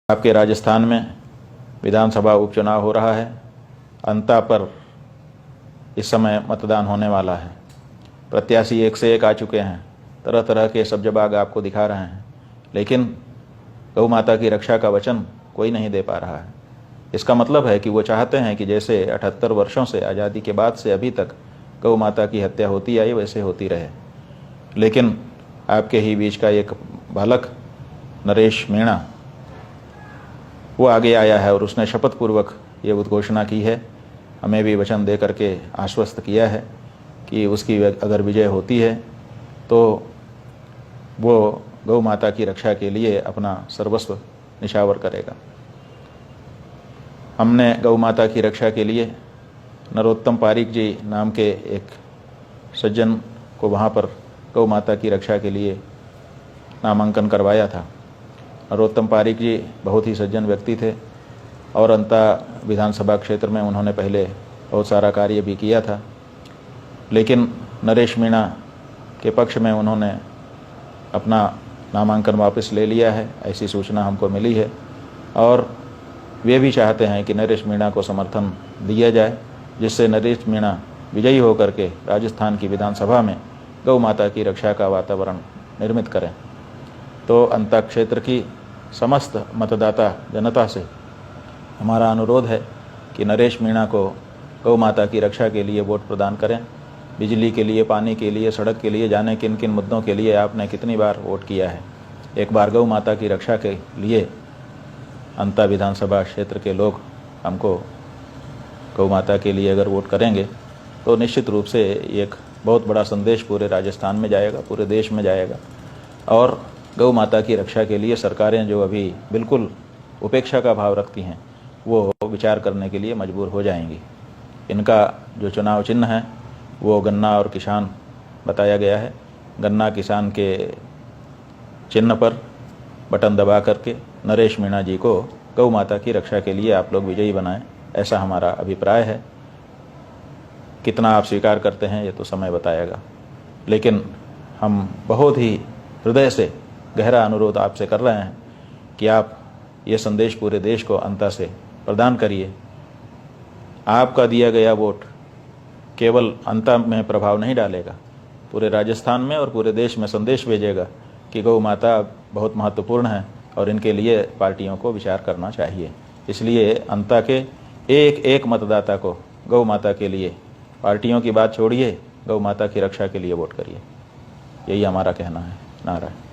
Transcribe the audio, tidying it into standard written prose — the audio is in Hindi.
आपके राजस्थान में विधानसभा उपचुनाव हो रहा है। अंता पर इस समय मतदान होने वाला है। प्रत्याशी एक से एक आ चुके हैं, तरह तरह के सब्जबाग आपको दिखा रहे हैं, लेकिन गौ माता की रक्षा का वचन कोई नहीं दे पा रहा है। इसका मतलब है कि वो चाहते हैं कि जैसे 78 वर्षों से आज़ादी के बाद से अभी तक गौ माता की हत्या होती आई वैसे होती रहे। लेकिन आपके ही बीच का एक बालक नरेश मीणा वो आगे आया है और उसने शपथ पूर्वक ये उद्घोषणा की है, हमें भी वचन दे करके आश्वस्त किया है कि उसकी अगर विजय होती है तो वो गौ माता की रक्षा के लिए अपना सर्वस्व निछावर करेगा। हमने गौ माता की रक्षा के लिए नरोत्तम पारीक जी नाम के एक सज्जन को वहाँ पर गौ माता की रक्षा के लिए नामांकन करवाया था। नरोत्तम पारीक जी बहुत ही सज्जन व्यक्ति थे और अंता विधानसभा क्षेत्र में उन्होंने पहले बहुत सारा कार्य भी किया था, लेकिन नरेश मीणा के पक्ष में उन्होंने अपना नामांकन वापस ले लिया है, ऐसी सूचना हमको मिली है। और वे भी चाहते हैं कि नरेश मीणा को समर्थन दिया जाए, जिससे नरेश मीणा विजयी होकर के राजस्थान की विधानसभा में गौ माता की रक्षा का वातावरण निर्मित करें। तो अंता क्षेत्र की समस्त मतदाता जनता से हमारा अनुरोध है कि नरेश मीणा को गौ माता की रक्षा के लिए वोट प्रदान करें। बिजली के लिए, पानी के लिए, सड़क के लिए, जाने किन किन मुद्दों के लिए आपने कितनी बार वोट किया है। एक बार गौ माता की रक्षा के लिए अंता विधानसभा क्षेत्र के लोग हमको गौ माता के लिए अगर वोट करेंगे तो निश्चित रूप से एक बहुत बड़ा संदेश पूरे राजस्थान में जाएगा, पूरे देश में जाएगा। और गौ माता की रक्षा के लिए सरकारें जो अभी बिल्कुल उपेक्षा का भाव रखती हैं वो विचार करने के लिए मजबूर हो जाएंगी। इनका जो चुनाव चिन्ह है वो गन्ना और किसान बताया गया है। गन्ना किसान के चिन्ह पर बटन दबा करके नरेश मीणा जी को गौ माता की रक्षा के लिए आप लोग विजयी बनाएं, ऐसा हमारा अभिप्राय है। कितना आप स्वीकार करते हैं ये तो समय बताएगा, लेकिन हम बहुत ही हृदय से गहरा अनुरोध आपसे कर रहे हैं कि आप ये संदेश पूरे देश को अंता से प्रदान करिए। आपका दिया गया वोट केवल अंता में प्रभाव नहीं डालेगा, पूरे राजस्थान में और पूरे देश में संदेश भेजेगा कि गौ माता बहुत महत्वपूर्ण है और इनके लिए पार्टियों को विचार करना चाहिए। इसलिए अंता के एक एक मतदाता को गौ माता के लिए, पार्टियों की बात छोड़िए, गौ माता की रक्षा के लिए वोट करिए। यही हमारा कहना है। नारा है।